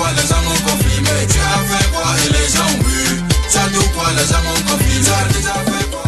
quoi, les gens m'ont confirmé. Tu as fait quoi et les gens ont vu. Tu as dit quoi, les gens m'ont confirmé. Tu as déjà fait quoi.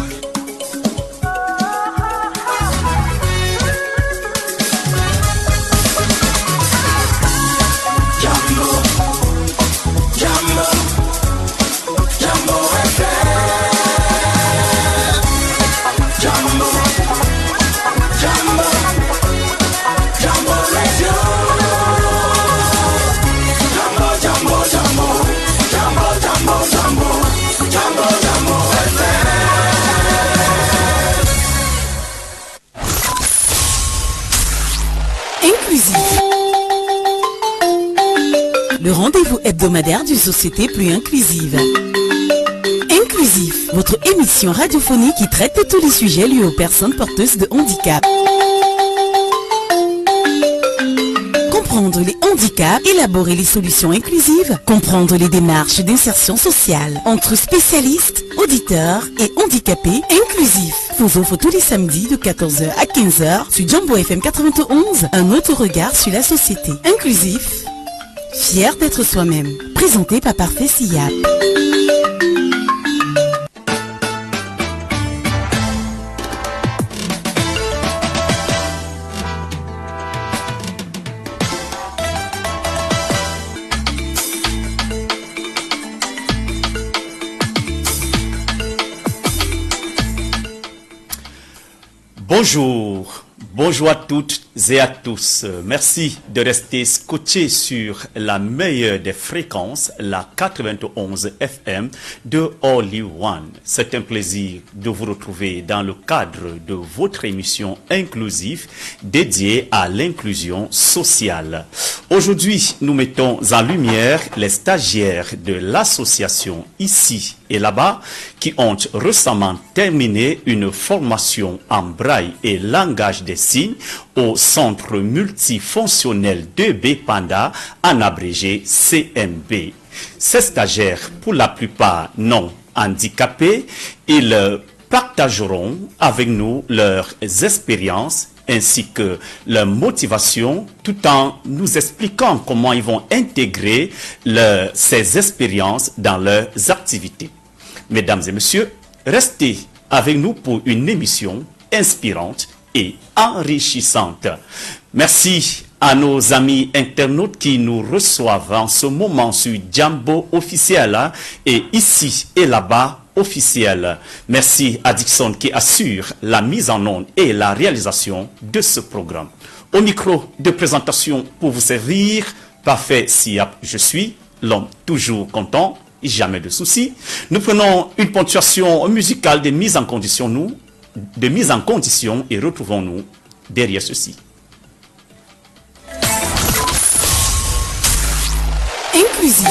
Le rendez-vous hebdomadaire d'une société plus inclusive. Inclusif, votre émission radiophonique qui traite de tous les sujets liés aux personnes porteuses de handicap. Comprendre les handicaps, élaborer les solutions inclusives, comprendre les démarches d'insertion sociale entre spécialistes, auditeurs et handicapés inclusifs. Vous offre tous les samedis de 14h à 15h sur Jambo FM 91, un autre regard sur la société. Inclusif, fier d'être soi-même. Présenté par Parfait Siyap. Bonjour à toutes et à tous. Merci de rester scotchés sur la meilleure des fréquences, la 91 FM de All You One. C'est un plaisir de vous retrouver dans le cadre de votre émission inclusive dédiée à l'inclusion sociale. Aujourd'hui, nous mettons en lumière les stagiaires de l'association Ici et Là-bas qui ont récemment terminé une formation en braille et langage des signes au Centre multifonctionnel de Bépanda, en abrégé CMB. Ces stagiaires, pour la plupart non handicapés, ils partageront avec nous leurs expériences ainsi que leur motivation, tout en nous expliquant comment ils vont intégrer ces expériences dans leurs activités. Mesdames et messieurs, restez avec nous pour une émission inspirante et enrichissante. Merci à nos amis internautes qui nous reçoivent en ce moment sur Jambo officiel et Ici et Là-bas officiel. Merci à Dixon qui assure la mise en onde et la réalisation de ce programme. Au micro de présentation pour vous servir, Parfait Siyap, je suis l'homme toujours content, jamais de soucis. Nous prenons une ponctuation musicale de mise en condition, et retrouvons-nous derrière ceci. Inclusif.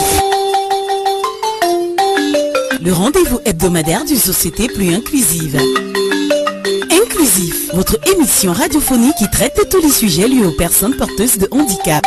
Le rendez-vous hebdomadaire d'une société plus inclusive. Inclusif, votre émission radiophonique qui traite de tous les sujets liés aux personnes porteuses de handicap.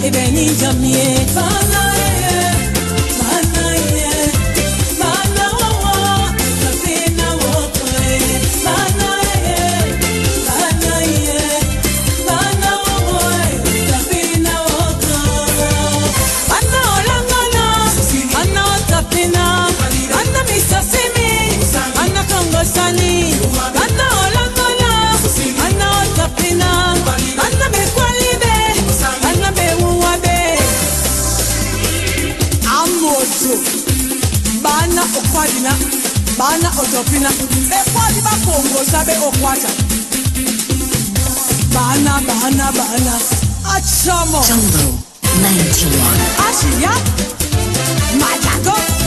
Ebeni jamie, mana ye, mana okwadina bana otopina bekwali bakongo sabe okwacha bana achamo Jungle 91 Ashia Majago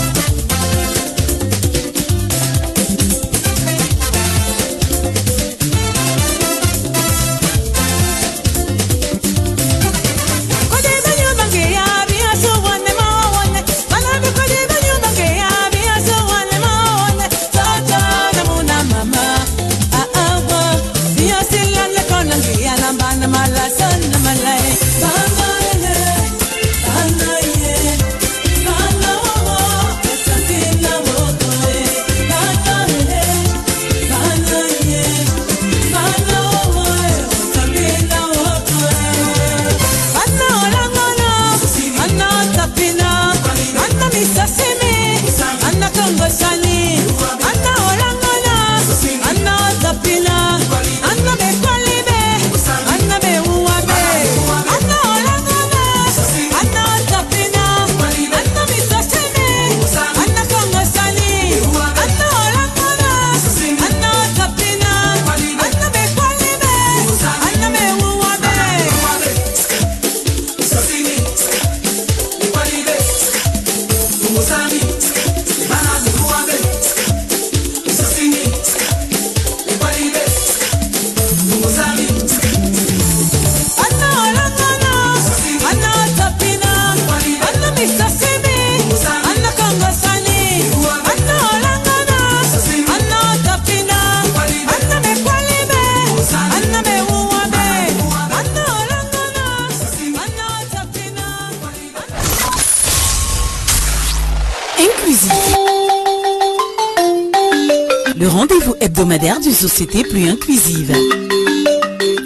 Le rendez-vous hebdomadaire d'une société plus inclusive.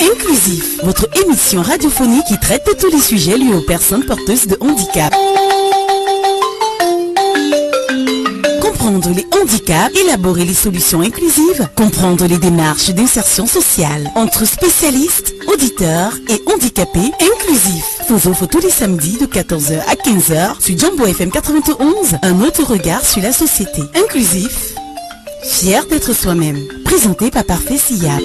Inclusif, votre émission radiophonique qui traite de tous les sujets liés aux personnes porteuses de handicap. Comprendre les handicaps, élaborer les solutions inclusives, comprendre les démarches d'insertion sociale entre spécialistes, auditeurs et handicapés inclusifs. Vous offre tous les samedis de 14h à 15h sur Jumbo FM 91, un autre regard sur la société. Inclusif, fier d'être soi-même. Présenté par Parfait Sillap.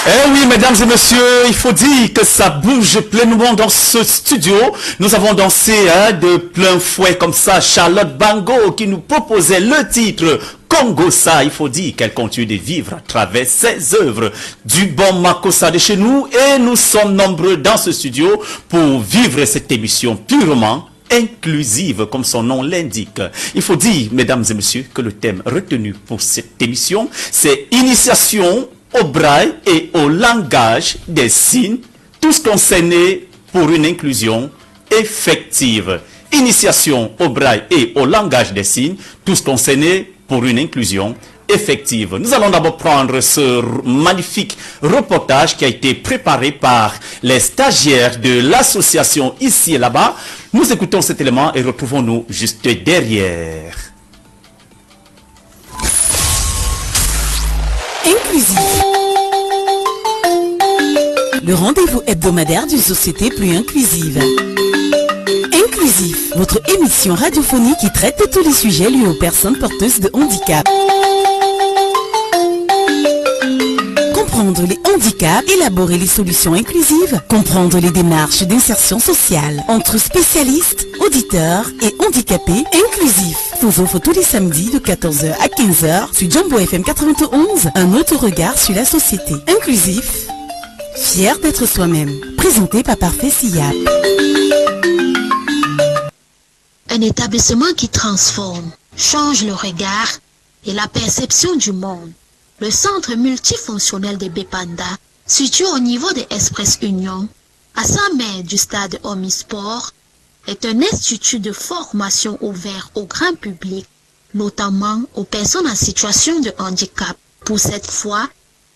Eh oui, mesdames et messieurs, il faut dire que ça bouge pleinement dans ce studio. Nous avons dansé de plein fouet comme ça. Charlotte Bango qui nous proposait le titre Congo Ça. Il faut dire qu'elle continue de vivre à travers ses œuvres. Du bon Makossa de chez nous. Et nous sommes nombreux dans ce studio pour vivre cette émission purement inclusive, comme son nom l'indique. Il faut dire, mesdames et messieurs, que le thème retenu pour cette émission, c'est initiation au braille et au langage des signes, tous concernés pour une inclusion effective. Initiation au braille et au langage des signes, tous concernés pour une inclusion effective. Nous allons d'abord prendre ce magnifique reportage qui a été préparé par les stagiaires de l'association ici et là-bas. Nous écoutons cet élément et retrouvons-nous juste derrière. Inclusif. Le rendez-vous hebdomadaire d'une société plus inclusive. Inclusif, votre émission radiophonique qui traite de tous les sujets liés aux personnes porteuses de handicap. Comprendre les handicaps, élaborer les solutions inclusives, comprendre les démarches d'insertion sociale entre spécialistes, auditeurs et handicapés inclusifs. Vous offre tous les samedis de 14h à 15h sur Jumbo FM 91, un autre regard sur la société. Inclusif, fier d'être soi-même. Présenté par Parfait Sillap. Un établissement qui transforme, change le regard et la perception du monde. Le centre multifonctionnel de Bepanda, situé au niveau de Express Union, à 100 mètres du stade Omnisport, est un institut de formation ouvert au grand public, notamment aux personnes en situation de handicap. Pour cette fois,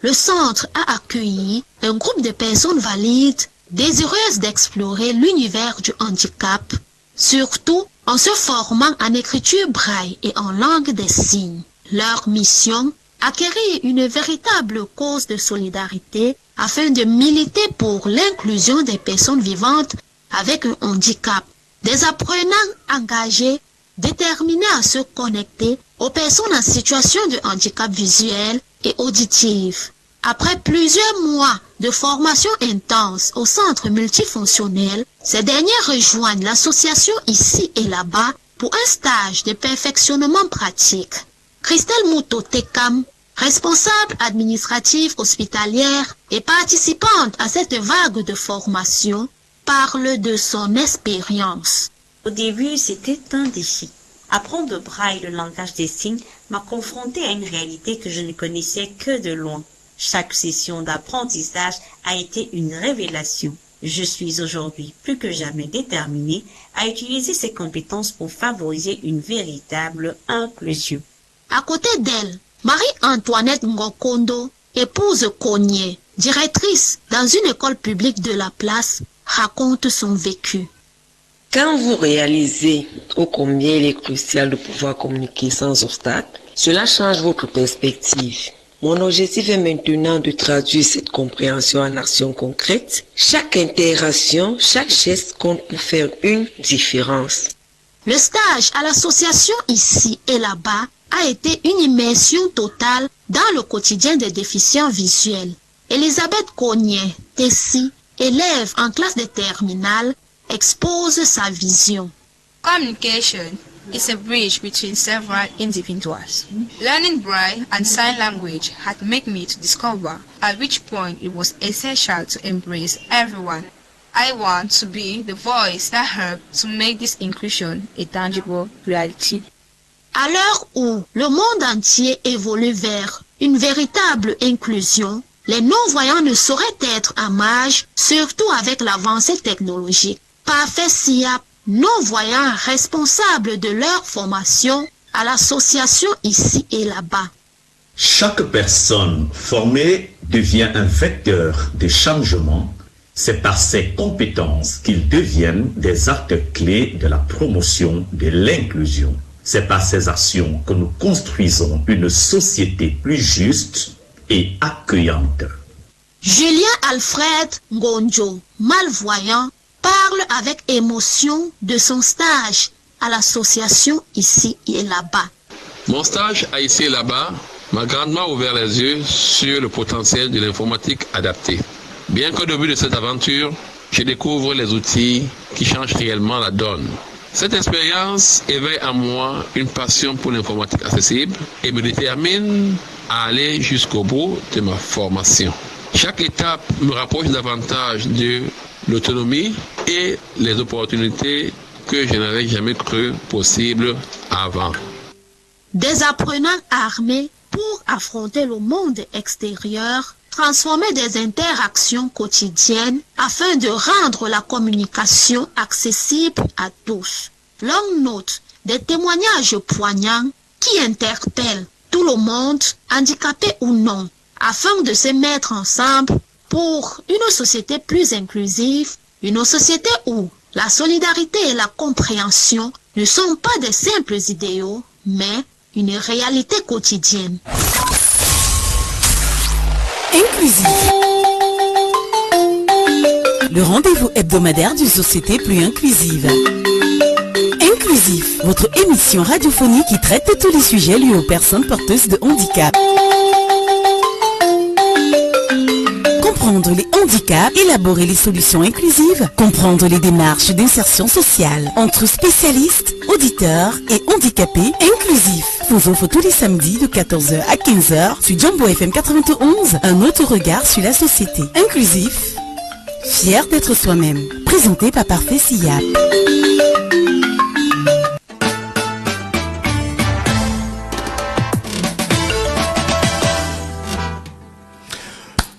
le centre a accueilli un groupe de personnes valides désireuses d'explorer l'univers du handicap, surtout en se formant en écriture braille et en langue des signes. Leur mission, acquérir une véritable cause de solidarité afin de militer pour l'inclusion des personnes vivantes avec un handicap. Des apprenants engagés, déterminés à se connecter aux personnes en situation de handicap visuel et auditif. Après plusieurs mois de formation intense au centre multifonctionnel, ces derniers rejoignent l'association ici et là-bas pour un stage de perfectionnement pratique. Christelle Mouto-Tekam, responsable administrative hospitalière et participante à cette vague de formation, parle de son expérience. Au début, c'était un défi. Apprendre le braille, le langage des signes, m'a confronté à une réalité que je ne connaissais que de loin. Chaque session d'apprentissage a été une révélation. Je suis aujourd'hui plus que jamais déterminée à utiliser ces compétences pour favoriser une véritable inclusion. À côté d'elle, Marie-Antoinette Ngokondo, épouse Cognier, directrice dans une école publique de la place, raconte son vécu. Quand vous réalisez ô combien il est crucial de pouvoir communiquer sans obstacle, cela change votre perspective. Mon objectif est maintenant de traduire cette compréhension en action concrète. Chaque interaction, chaque geste compte pour faire une différence. Le stage à l'association ici et là-bas a été une immersion totale dans le quotidien des déficients visuels. Elisabeth Cognier, Tessie, élève en classe de terminale, expose sa vision. Communication is a bridge between several individuals. Learning Braille and Sign Language had made me to discover at which point it was essential to embrace everyone. I want to be the voice that helped to make this inclusion a tangible reality. À l'heure où le monde entier évolue vers une véritable inclusion, les non-voyants ne sauraient être en marge, surtout avec l'avancée technologique. Parfait SIAP, non-voyants responsables de leur formation à l'association ici et là-bas. Chaque personne formée devient un vecteur de changement. C'est par ses compétences qu'ils deviennent des acteurs clés de la promotion de l'inclusion. C'est par ces actions que nous construisons une société plus juste et accueillante. Julien Alfred Ngonjo, malvoyant, parle avec émotion de son stage à l'association ici et là-bas. Mon stage à ici et là-bas m'a grandement ouvert les yeux sur le potentiel de l'informatique adaptée. Bien qu'au début de cette aventure, je découvre les outils qui changent réellement la donne. Cette expérience éveille en moi une passion pour l'informatique accessible et me détermine à aller jusqu'au bout de ma formation. Chaque étape me rapproche davantage de l'autonomie et les opportunités que je n'avais jamais cru possibles avant. Des apprenants armés pour affronter le monde extérieur, transformer des interactions quotidiennes afin de rendre la communication accessible à tous. Longue note, des témoignages poignants qui interpellent tout le monde, handicapé ou non, afin de se mettre ensemble pour une société plus inclusive, une société où la solidarité et la compréhension ne sont pas des simples idéaux, mais une réalité quotidienne. Inclusif. Le rendez-vous hebdomadaire d'une société plus inclusive. Inclusif, votre émission radiophonique qui traite de tous les sujets liés aux personnes porteuses de handicap. Comprendre les handicaps, élaborer les solutions inclusives, comprendre les démarches d'insertion sociale entre spécialistes, auditeurs et handicapés inclusifs. Vous offre tous les samedis de 14h à 15h sur Jumbo FM 91, un autre regard sur la société. Inclusif, fier d'être soi-même. Présenté par Parfait SIAP.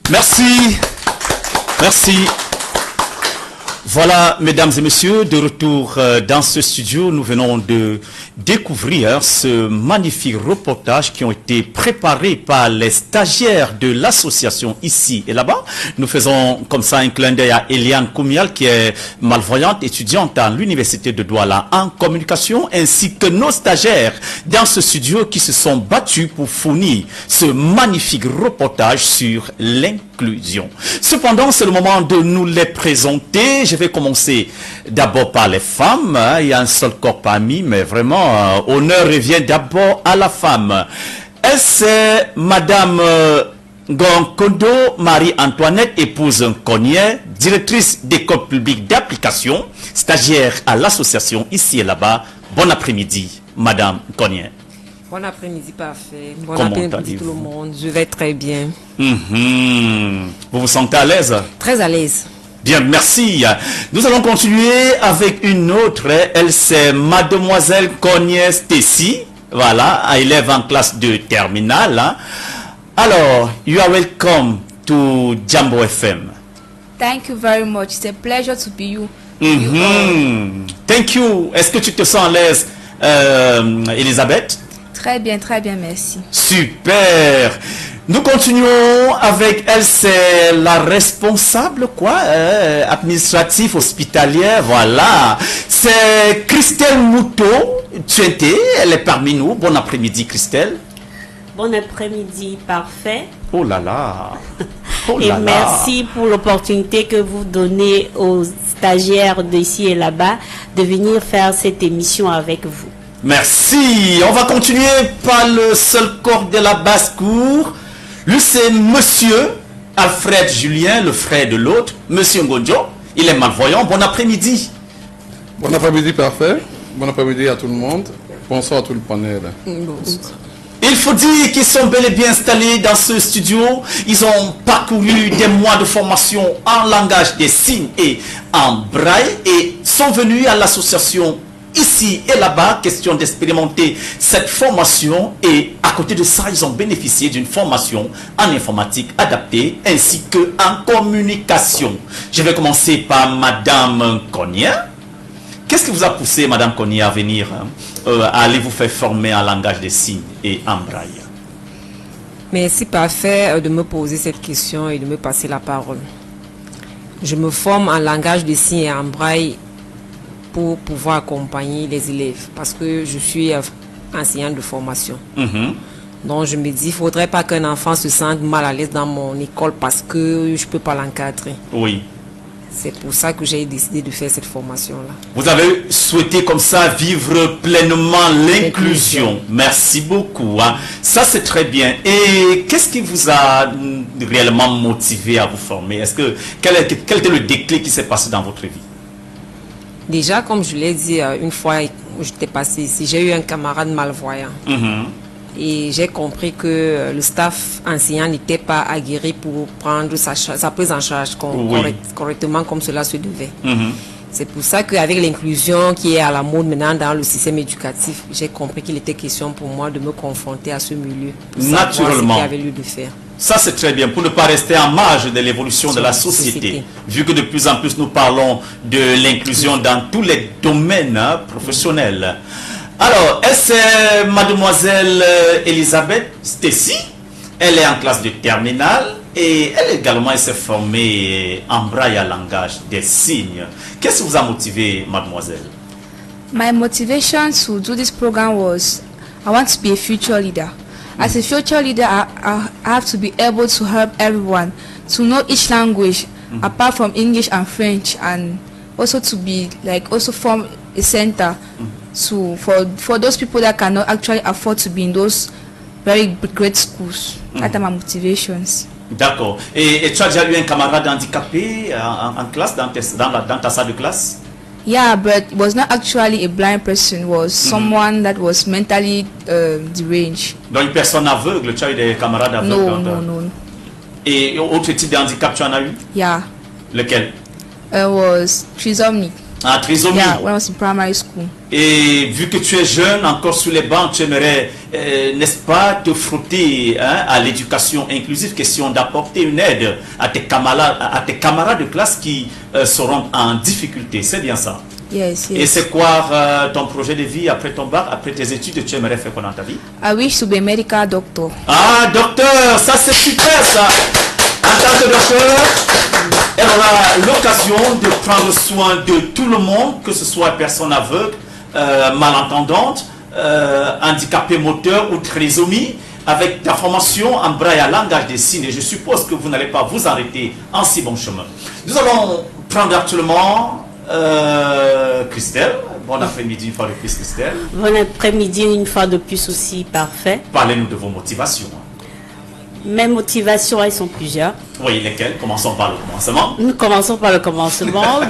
Merci. Voilà, mesdames et messieurs, de retour dans ce studio. Nous venons de découvrir ce magnifique reportage qui ont été préparés par les stagiaires de l'association ici et là-bas. Nous faisons comme ça un clin d'œil à Eliane Koumial, qui est malvoyante, étudiante à l'université de Douala en communication, ainsi que nos stagiaires dans ce studio qui se sont battus pour fournir ce magnifique reportage sur l'inclusion. Cependant, c'est le moment de nous les présenter. Je vais commencer d'abord par les femmes. Il y a un seul corps parmi, mais vraiment, honneur revient d'abord à la femme. Elle, c'est Madame Gonkondo Marie-Antoinette, épouse Cognier, directrice d'école publique d'application, stagiaire à l'association ici et là-bas. Bon après-midi, Madame Cognier. Bon après-midi, parfait. Bon Comment après-midi tout le monde. Je vais très bien. Vous vous sentez à l'aise? Très à l'aise. Bien, merci. Nous allons continuer avec une autre. Elle, c'est Mademoiselle Cognier Stacy. Voilà, élève en classe de terminale. Alors, you are welcome to Jambo FM. Thank you very much. It's a pleasure to be you. Thank you. Est-ce que tu te sens à l'aise, Elisabeth? Très bien, merci. Super. Nous continuons avec elle, c'est la responsable administrative hospitalière, voilà. C'est Christelle Mouto, elle est parmi nous. Bon après-midi, Christelle. Bon après-midi, parfait. Oh là là. Et merci pour l'opportunité que vous donnez aux stagiaires d'ici et là-bas de venir faire cette émission avec vous. Merci. On va continuer par le seul corps de la basse-cour. Lui, c'est Monsieur Alfred Julien, le frère de l'autre. Monsieur Ngonjo, il est malvoyant. Bon après-midi. Bon après-midi, parfait. Bon après-midi à tout le monde. Bonsoir à tout le panel. Bonsoir. Il faut dire qu'ils sont bel et bien installés dans ce studio. Ils ont parcouru des mois de formation en langage des signes et en braille et sont venus à l'association ici et là-bas, question d'expérimenter cette formation, et à côté de ça, ils ont bénéficié d'une formation en informatique adaptée ainsi qu'en communication. Je vais commencer par Madame Cognier. Qu'est-ce qui vous a poussé, Madame Cognier, à venir, à aller vous faire former en langage des signes et en braille? Merci, parfait, de me poser cette question et de me passer la parole. Je me forme en langage des signes et en braille pour pouvoir accompagner les élèves, parce que je suis enseignante de formation. Donc je me dis, il ne faudrait pas qu'un enfant se sente mal à l'aise dans mon école parce que je ne peux pas l'encadrer. Oui. C'est pour ça que j'ai décidé de faire cette formation-là. Vous avez souhaité comme ça vivre pleinement l'inclusion. Merci beaucoup. Ça, c'est très bien. Et qu'est-ce qui vous a réellement motivé à vous former? Quel était le déclic qui s'est passé dans votre vie? Déjà, comme je l'ai dit une fois où j'étais passée ici, j'ai eu un camarade malvoyant. Et j'ai compris que le staff enseignant n'était pas aguerri pour prendre sa prise en charge correctement comme cela se devait. C'est pour ça qu'avec l'inclusion qui est à la mode maintenant dans le système éducatif, j'ai compris qu'il était question pour moi de me confronter à ce milieu. Naturellement. Ce qu'il avait lieu de faire. Ça, c'est très bien, pour ne pas rester en marge de l'évolution de la société. Vu que de plus en plus, nous parlons de l'inclusion dans tous les domaines professionnels. Alors, c'est Mademoiselle Elisabeth Stacy. Elle est en classe de terminale et elle également s'est formée en braille à langage des signes. Qu'est-ce qui vous a motivé, mademoiselle? My motivation to do this program was I want to be a future leader. As a future leader, I have to be able to help everyone to know each language apart from English and French, and also to be also form a center for those people that cannot actually afford to be in those very great schools. That are my motivations. D'accord. Et tu as déjà eu un camarade handicapé en classe, dans ta salle de classe? Yeah, but it was not actually a blind person. It was someone that was mentally deranged. Donc une personne aveugle, tu as eu des camarades aveugles? Non. Et autre type de handicap tu en as eu? Yeah. Lequel? It was trisomy. Ah, trisomie. Yeah, when I was in primary school. Et vu que tu es jeune, encore sous les bancs, tu aimerais, n'est-ce pas, te frotter à l'éducation inclusive, question d'apporter une aide à tes camarades de classe qui seront en difficulté. C'est bien ça? Yes, yes. Et c'est quoi ton projet de vie après ton bac, après tes études, tu aimerais faire quoi dans ta vie? I wish to be a medical doctor. Ah, docteur, ça c'est super ça. En tant que docteur, elle aura l'occasion de prendre soin de tout le monde, que ce soit personne aveugle, malentendante, handicapé moteur ou trisomie, avec ta formation en braille à langage des signes. Et je suppose que vous n'allez pas vous arrêter en si bon chemin. Nous allons prendre actuellement Christelle. Bon après-midi une fois de plus, Christelle. Bon après-midi une fois de plus aussi, parfait. Parlez-nous de vos motivations. Mes motivations, elles sont plusieurs. Oui, lesquelles? Commençons par le commencement. Nous commençons par le commencement.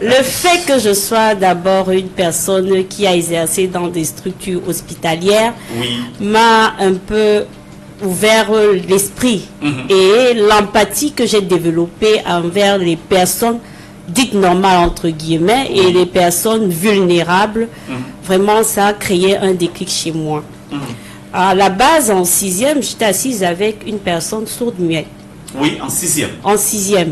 Le fait que je sois d'abord une personne qui a exercé dans des structures hospitalières m'a un peu ouvert l'esprit et l'empathie que j'ai développée envers les personnes dites normales entre guillemets et les personnes vulnérables. Vraiment, ça a créé un déclic chez moi. À la base, en 6e, j'étais assise avec une personne sourde-muette. Oui, en 6e. En 6e.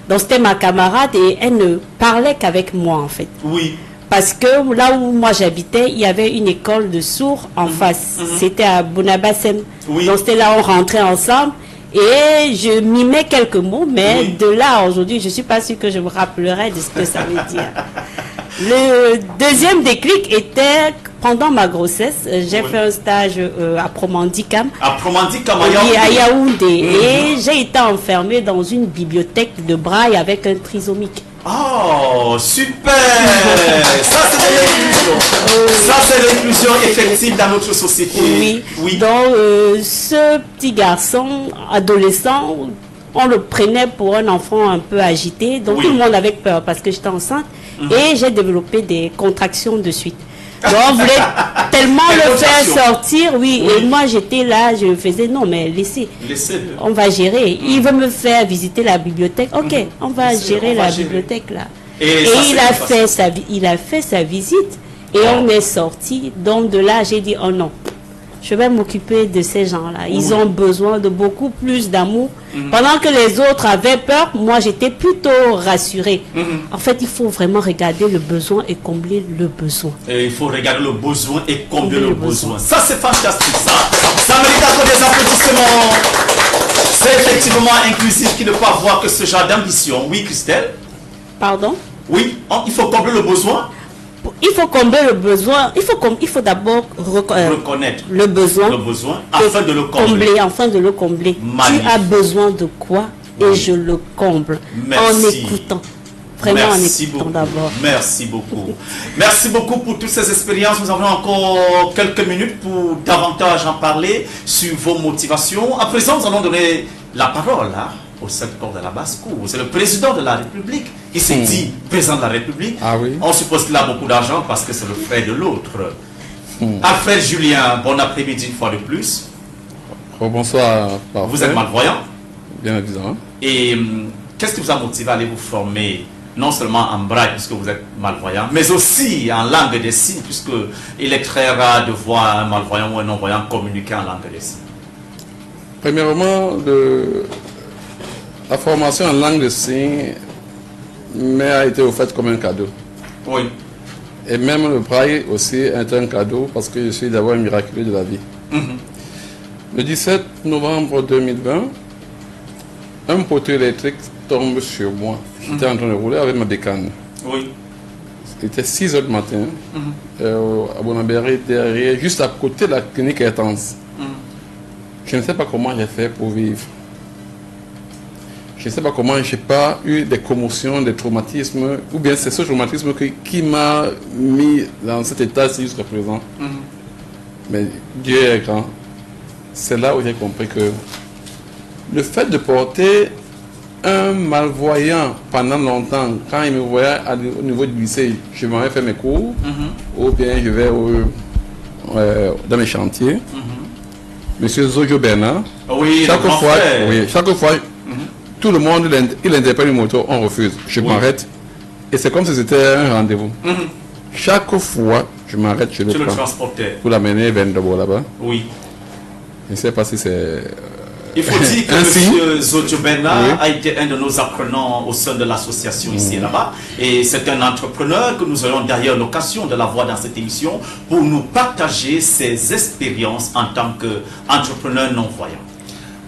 Donc c'était ma camarade et elle ne parlait qu'avec moi en fait. Oui. Parce que là où moi j'habitais, il y avait une école de sourds en face. C'était à Bonabassem. Oui. Donc c'était là où on rentrait ensemble. Et je mimais quelques mots, mais de là à aujourd'hui, je ne suis pas sûre que je me rappellerai de ce que ça veut dire. Le deuxième déclic était pendant ma grossesse. J'ai fait un stage à Promandicam. À Promandicam, à Yaoundé. Et j'ai été enfermée dans une bibliothèque de braille avec un trisomique. Oh, super! Ça, c'est de l'inclusion. Ça, c'est l'inclusion effective dans notre société. Oui. Donc, ce petit garçon, adolescent, on le prenait pour un enfant un peu agité. Donc, tout le monde avait peur parce que j'étais enceinte. Et j'ai développé des contractions de suite. Donc, on voulait tellement le faire sortir, et moi j'étais là, je faisais non, mais laissez, on va gérer. Il veut me faire visiter la bibliothèque, ok, on va gérer la bibliothèque là. Et il a fait sa visite et on est sorti. Donc de là, j'ai dit oh non, je vais m'occuper de ces gens-là. Ils ont besoin de beaucoup plus d'amour. Pendant que les autres avaient peur, moi j'étais plutôt rassurée. En fait, il faut vraiment regarder le besoin et combler le besoin. Et il faut regarder le besoin et combler le besoin. Ça, c'est fantastique, ça. Ça mérite encore des applaudissements. C'est effectivement inclusif qui ne peut avoir que ce genre d'ambition. Oui, Christelle? Pardon? Oui, il faut combler le besoin. Il faut combler le besoin. Il faut d'abord reconnaître le besoin afin de le combler. Afin de le combler. Tu as besoin de quoi et je le comble en écoutant. Vraiment en écoutant d'abord. Merci beaucoup. Merci beaucoup pour toutes ces expériences. Nous avons encore quelques minutes pour davantage en parler sur vos motivations. À présent, nous allons donner la parole au secteur de la basse-cour. C'est le président de la République qui s'est dit président de la République. On suppose qu'il a beaucoup d'argent parce que c'est le frère de l'autre. Alfred Julien, bon après-midi une fois de plus. Bonsoir. Vous êtes malvoyant? Bien évidemment. Et qu'est-ce qui vous a motivé à aller vous former non seulement en braille puisque vous êtes malvoyant, mais aussi en langue des signes puisque il est très rare de voir un malvoyant ou un non-voyant communiquer en langue des signes? Premièrement, la formation en langue de signes m'a été offerte comme un cadeau. Oui. Et même le braille aussi est un cadeau parce que je suis d'abord un miraculeux de la vie. Le 17 novembre 2020, un poteau électrique tombe sur moi. J'étais en train de rouler avec ma bécane. Oui. Il était 6 h du matin, à Bonabéry, derrière, juste à côté de la clinique Hertens. Je ne sais pas comment j'ai fait pour vivre. Je ne sais pas comment je n'ai pas eu des commotions, des traumatismes, ou bien c'est ce traumatisme qui m'a mis dans cet état jusqu'à présent. Mais Dieu est grand. C'est là où j'ai compris que le fait de porter un malvoyant pendant longtemps, quand il me voyait au niveau du lycée, je m'en vais faire mes cours, ou bien je vais dans mes chantiers. Monsieur Zojo Bernard, chaque fois, tout le monde, il interpelle une moto, on refuse. Je m'arrête Et c'est comme si c'était un rendez-vous. Chaque fois, je m'arrête, je le transportais. Pour l'amener vers d'abord là-bas. Oui. Je ne sais pas si c'est... Il faut dire que M. Zodio Bernard a été un de nos apprenants au sein de l'association ici et là-bas. Et c'est un entrepreneur que nous aurons d'ailleurs l'occasion de l'avoir dans cette émission pour nous partager ses expériences en tant qu'entrepreneur non-voyant.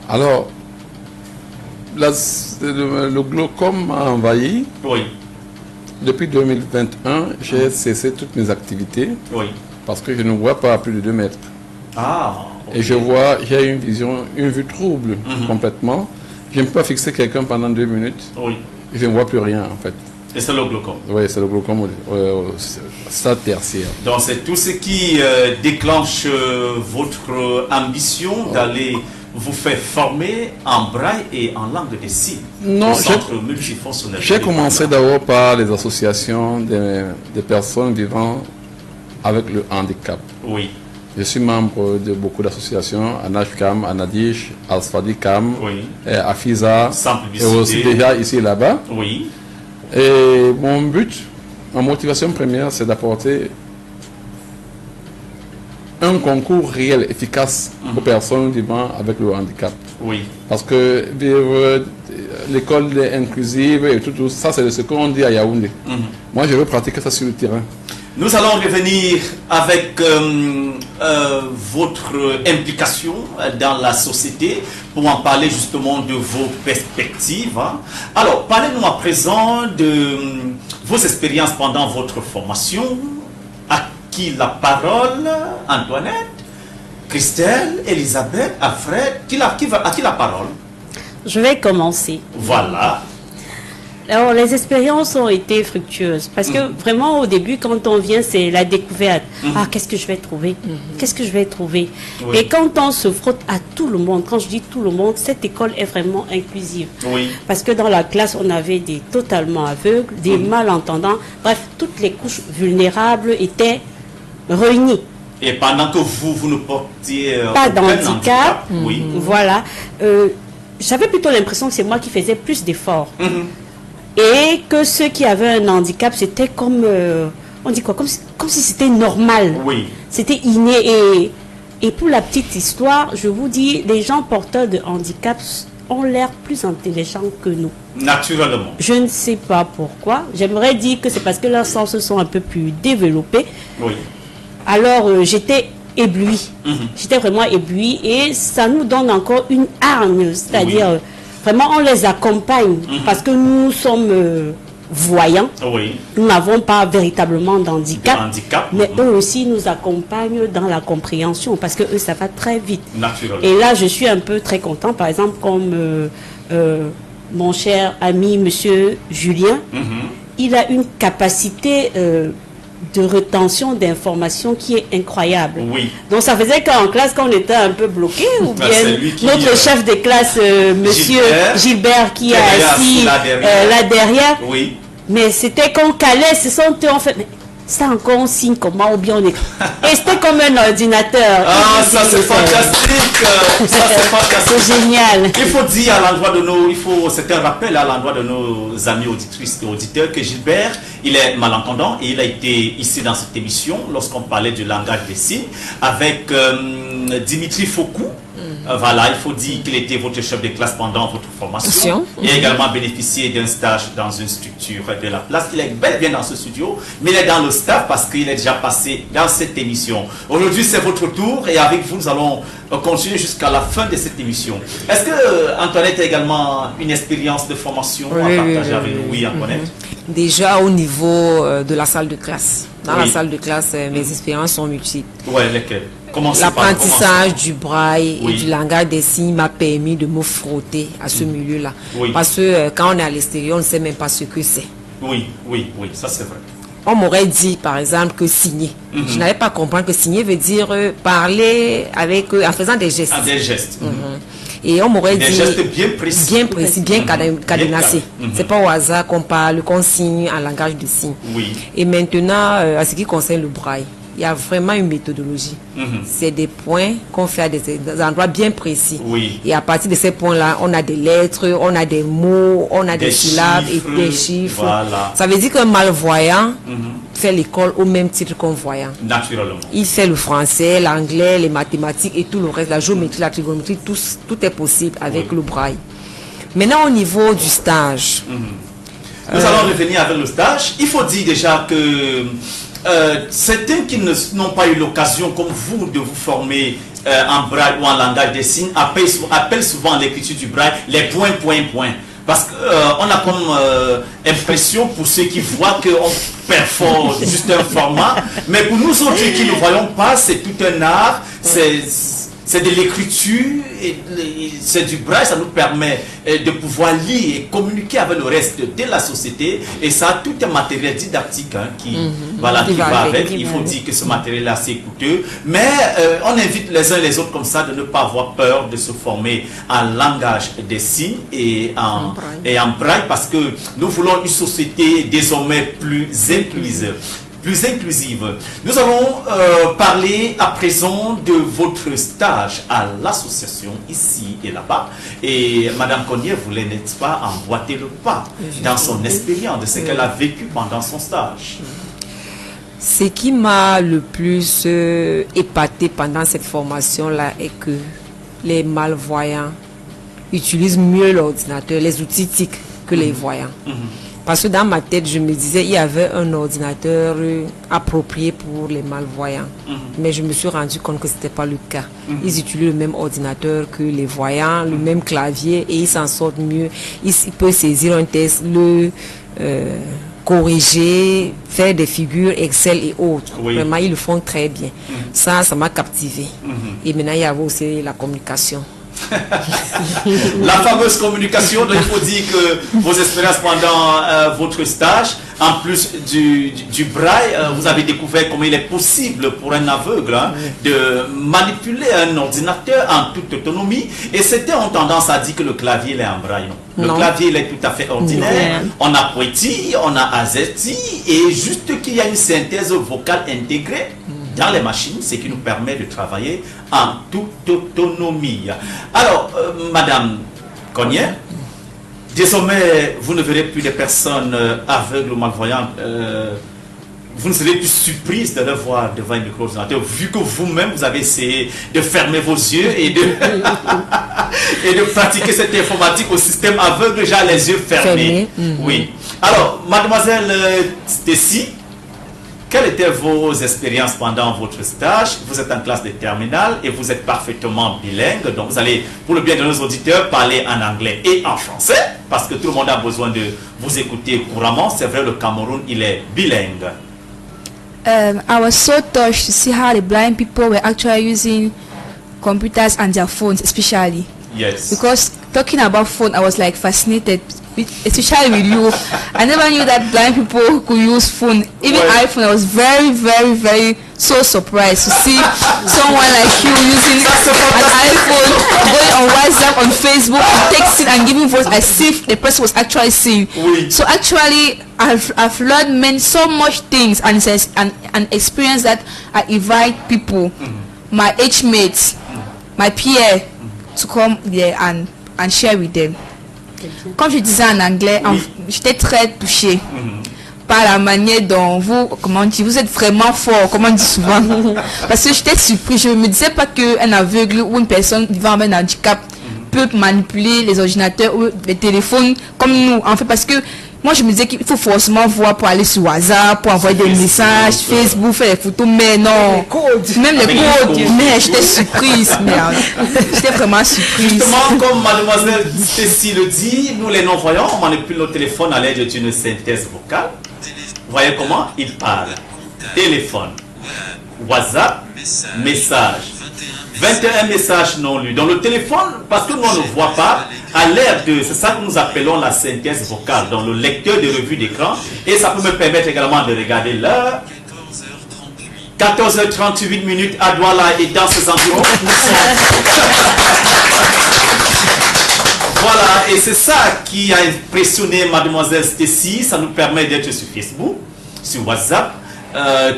Alors, le glaucome m'a envahi. Oui. Depuis 2021, j'ai cessé toutes mes activités. Oui. Parce que je ne vois pas à plus de 2 mètres. Ah. Et j'ai une vue trouble complètement. Je ne peux pas fixer quelqu'un pendant 2 minutes. Oui. Et je ne vois plus rien en fait. Et c'est le glaucome. Oui, c'est le glaucome stade tertiaire. Donc c'est tout ce qui déclenche votre ambition d'aller vous faire former en braille et en langue des signes. Non, j'ai commencé d'abord par les associations des personnes vivant avec le handicap. Oui. Je suis membre de beaucoup d'associations, ANAJCAM, ANADIJ, ASFADICAM, AFISA, et aussi déjà ici et là-bas. Oui. Et mon but, ma motivation première, c'est d'apporter un concours réel, efficace aux personnes vivant avec le handicap. Oui. Parce que l'école inclusive et tout ça, c'est ce qu'on dit à Yaoundé. Moi, je veux pratiquer ça sur le terrain. Nous allons revenir avec votre implication dans la société pour en parler justement de vos perspectives. Alors, parlez-nous à présent de vos expériences pendant votre formation. À qui la parole? Antoinette, Christelle, Elisabeth, Alfred, à qui la parole? Je vais commencer. Voilà. Alors, les expériences ont été fructueuses parce que vraiment au début, quand on vient, c'est la découverte. Ah, qu'est-ce que je vais trouver? Qu'est-ce que je vais trouver? Oui. Et quand on se frotte à tout le monde, quand je dis tout le monde, cette école est vraiment inclusive. Oui. Parce que dans la classe, on avait des totalement aveugles, des malentendants. Bref, toutes les couches vulnérables étaient réunies. Et pendant que vous ne portiez pas d'handicap, oui. Voilà. J'avais plutôt l'impression que c'est moi qui faisais plus d'efforts. Et que ceux qui avaient un handicap, c'était comme, on dit quoi, comme si c'était normal. Oui. C'était inné. Et pour la petite histoire, je vous dis, les gens porteurs de handicap ont l'air plus intelligents que nous. Naturellement. Je ne sais pas pourquoi. J'aimerais dire que c'est parce que leurs sens sont un peu plus développés. Oui. Alors, j'étais éblouie. J'étais vraiment éblouie. Et ça nous donne encore une hargne, c'est-à-dire... Oui. Vraiment, on les accompagne parce que nous sommes voyants. Oui. Nous n'avons pas véritablement d'handicap. Mais eux aussi nous accompagnent dans la compréhension parce que eux, ça va très vite. Naturellement. Et là, je suis un peu très content. Par exemple, comme mon cher ami, monsieur Julien, il a une capacité de rétention d'informations qui est incroyable. Oui. Donc ça faisait qu'en classe, quand on était un peu bloqué, ou bien notre chef de classe, monsieur Gilbert, qui est assis là derrière, oui. Mais c'était qu'on calait, ce sont eux en fait. Mais ça encore on signe comment ou bien on est. Et c'était comme un ordinateur. Ah, ça c'est fantastique. Ça c'est fantastique. C'est génial. Il faut dire à l'endroit de c'est un rappel à l'endroit de nos amis auditrices et auditeurs que Gilbert, il est malentendant et il a été ici dans cette émission lorsqu'on parlait du langage des signes avec Dimitri Foucault. Voilà, il faut dire qu'il était votre chef de classe pendant votre formation et également bénéficié d'un stage dans une structure de la place. Il est bel et bien dans ce studio, mais il est dans le staff parce qu'il est déjà passé dans cette émission. Aujourd'hui, c'est votre tour et avec vous, nous allons continuer jusqu'à la fin de cette émission. Est-ce que Antoinette a également une expérience de formation à partager avec nous? Oui, Antoinette. Déjà au niveau de la salle de classe. Dans la salle de classe, mes expériences sont multiples. Oui, lesquelles? L'apprentissage du braille et du langage des signes m'a permis de me frotter à ce milieu-là. Oui. Parce que quand on est à l'extérieur, on ne sait même pas ce que c'est. Oui, ça c'est vrai. On m'aurait dit, par exemple, que signer. Je n'avais pas compris que signer veut dire parler avec en faisant des gestes. Des gestes. Et on m'aurait dit... Des gestes bien précis. Bien précis, bien cadenassés. C'est pas au hasard qu'on parle, qu'on signe en langage de signes. Oui. Et maintenant, à ce qui concerne le braille, il y a vraiment une méthodologie. C'est des points qu'on fait à des endroits bien précis. Oui. Et à partir de ces points-là, on a des lettres, on a des mots, on a des syllabes et des chiffres. Voilà. Ça veut dire qu'un malvoyant fait l'école au même titre qu'un voyant. Naturellement. Il fait le français, l'anglais, les mathématiques et tout le reste, la géométrie, la trigonométrie, tout est possible avec le braille. Maintenant, au niveau du stage. Nous allons revenir avec le stage. Il faut dire déjà que certains qui n'ont pas eu l'occasion, comme vous, de vous former en braille ou en langage des signes, appellent souvent l'écriture du braille les points. Parce qu'on a comme impression, pour ceux qui voient qu'on perfore juste un format, mais pour nous autres qui ne voyons pas, c'est tout un art, c'est de l'écriture, c'est du braille, ça nous permet de pouvoir lire et communiquer avec le reste de la société, et ça a tout un matériel didactique qui va avec. Il faut dire que ce matériel est assez coûteux, mais on invite les uns et les autres comme ça de ne pas avoir peur de se former en langage des signes et en braille, parce que nous voulons une société désormais plus inclusive. Nous allons parler à présent de votre stage à l'association ici et là-bas. Et Madame Cognier voulait, n'est-ce pas, emboîter le pas dans son expérience de ce qu'elle a vécu pendant son stage. Ce qui m'a le plus épaté pendant cette formation-là est que les malvoyants utilisent mieux l'ordinateur, les outils TIC que les voyants. Parce que dans ma tête, je me disais, il y avait un ordinateur approprié pour les malvoyants. Mais je me suis rendu compte que ce n'était pas le cas. Ils utilisent le même ordinateur que les voyants, le même clavier, et ils s'en sortent mieux. Ils peuvent saisir un texte, le corriger, faire des figures Excel et autres. Vraiment, ils le font très bien. Ça m'a captivé. Et maintenant, il y avait aussi la communication. La fameuse communication, donc il faut dire que vos expériences pendant votre stage, en plus du braille, vous avez découvert comment il est possible pour un aveugle de manipuler un ordinateur en toute autonomie, et certains ont tendance à dire que le clavier il est en braille. Le clavier il est tout à fait ordinaire, on a poéti, on a azerti, et juste qu'il y a une synthèse vocale intégrée dans les machines, ce qui nous permet de travailler en toute autonomie. Alors, Madame Cognier, désormais, vous ne verrez plus des personnes aveugles ou malvoyantes. Vous ne serez plus surprise de les voir devant un micro-ordinateur, vu que vous-même, vous avez essayé de fermer vos yeux et de pratiquer cette informatique au système aveugle, déjà les yeux fermés. Oui. Alors, Mademoiselle Stacy, quelles étaient vos expériences pendant votre stage? Vous êtes en classe de terminale et vous êtes parfaitement bilingue. Donc vous allez, pour le bien de nos auditeurs, parler en anglais et en français, parce que tout le monde a besoin de vous écouter couramment. C'est vrai, le Cameroun, il est bilingue. I was so touched to see how the blind people were actually using computers and their phones, especially. Yes. Because talking about phone, I was like fascinated, especially with you. I never knew that blind people could use phone, even iPhone. I was very, very, very so surprised to see someone like you using an iPhone, going on WhatsApp, on Facebook, and texting and giving voice as if the person was actually seeing. So actually, I've learned so much things, and it's an experience that I invite people, my age mates, my peers, to come there and share with them. Comme je disais en anglais, j'étais très touchée par la manière dont vous êtes vraiment fort, comme on dit souvent. Parce que j'étais surpris, je ne me disais pas qu'un aveugle ou une personne vivant avec un handicap peut manipuler les ordinateurs ou les téléphones comme nous. En fait, parce que moi je me disais qu'il faut forcément voir pour aller sur WhatsApp, pour envoyer des messages, Facebook, faire des photos, mais non. Même les codes. Mais j'étais surprise. J'étais vraiment surprise. Justement, comme Mademoiselle Stacy le dit, nous les non-voyants, on manipule nos téléphones à l'aide d'une synthèse vocale. Vous voyez comment il parle. Téléphone, WhatsApp, message. 21 messages non lus. Dans le téléphone, parce que nous on ne voit pas, à l'air de, c'est ça que nous appelons la synthèse vocale, dans le lecteur de revue d'écran, et ça peut me permettre également de regarder l'heure. 14h38 minutes à Douala et dans ses environs. Voilà, et c'est ça qui a impressionné Mademoiselle Stacy. Ça nous permet d'être sur Facebook, sur WhatsApp,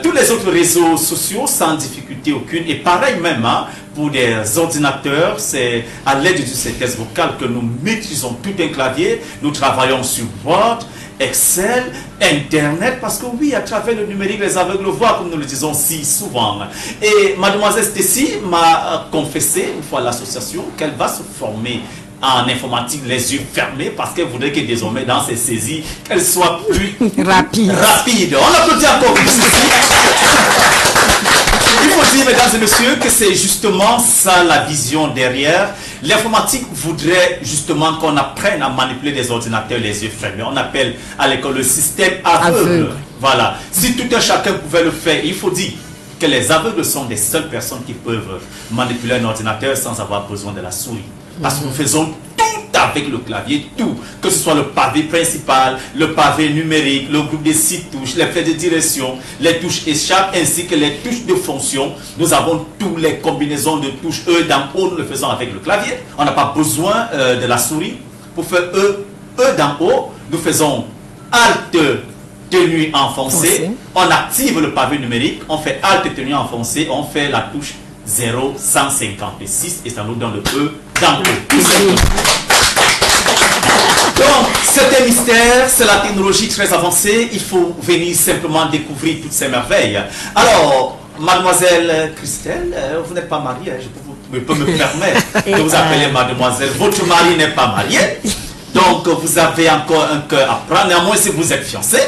tous les autres réseaux sociaux sans difficulté aucune. Et pareil même, hein, pour des ordinateurs, c'est à l'aide du synthèse vocale que nous maîtrisons tout un clavier. Nous travaillons sur Word, Excel, Internet, parce que oui, à travers le numérique, les aveugles voient, comme nous le disons si souvent. Et mademoiselle Stécie m'a confessé, une fois à l'association, qu'elle va se former en informatique les yeux fermés, parce qu'elle voudrait que désormais dans ses saisies, qu'elle soit plus rapide. On applaudit encore plus ici. Il faut dire, mesdames et messieurs, que c'est justement ça la vision derrière. L'informatique voudrait justement qu'on apprenne à manipuler des ordinateurs les yeux fermés. On appelle à l'école le système aveugle. Voilà. Si tout un chacun pouvait le faire, il faut dire que les aveugles sont les seules personnes qui peuvent manipuler un ordinateur sans avoir besoin de la souris. Parce que nous faisons tout avec le clavier, tout. Que ce soit le pavé principal, le pavé numérique, le groupe des 6 touches, les flèches de direction, les touches échappes, ainsi que les touches de fonction. Nous avons toutes les combinaisons de touches E d'en haut, nous le faisons avec le clavier. On n'a pas besoin de la souris. Pour faire E d'en haut, nous faisons Alt tenue enfoncée. On active le pavé numérique, on fait Alt tenue enfoncée, on fait la touche 0,156 et ça nous donne le E d'en haut. Donc, c'est un mystère, c'est la technologie très avancée, il faut venir simplement découvrir toutes ces merveilles. Alors, mademoiselle Christelle, vous n'êtes pas mariée, je peux me permettre de vous appeler mademoiselle. Votre mari n'est pas marié, donc vous avez encore un cœur à prendre, néanmoins si vous êtes fiancée.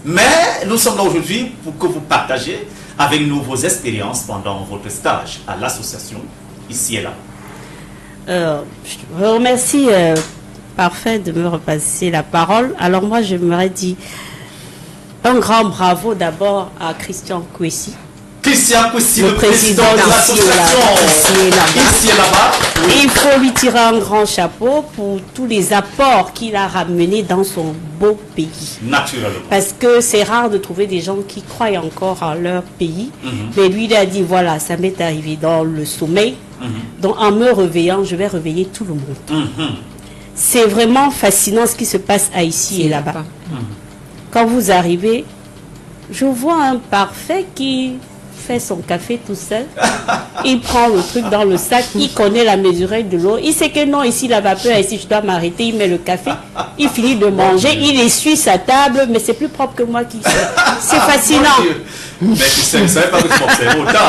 Mais nous sommes là aujourd'hui pour que vous partagez avec nous vos expériences pendant votre stage à l'association, ici et là. Je vous remercie, Parfait, de me repasser la parole. Alors moi, je m'aurais dit un grand bravo d'abord à Christian Kwesi. Christian Kwesi, le président de l'association ici et là-bas. Oui. Il faut lui tirer un grand chapeau pour tous les apports qu'il a ramenés dans son beau pays. Naturellement. Parce que c'est rare de trouver des gens qui croient encore en leur pays. Mais lui, il a dit, voilà, ça m'est arrivé dans le sommeil. Donc en me réveillant, je vais réveiller tout le monde. C'est vraiment fascinant ce qui se passe à ici et là-bas. Quand vous arrivez, je vois un Parfait qui fait son café tout seul. Il prend le truc dans le sac, il connaît la mesurette de l'eau. Il sait que non, ici la vapeur, ici je dois m'arrêter. Il met le café, il finit de manger, il essuie sa table, mais c'est plus propre que moi qui sais. C'est fascinant. Mais tu sais, ça pas que tu pensais autant.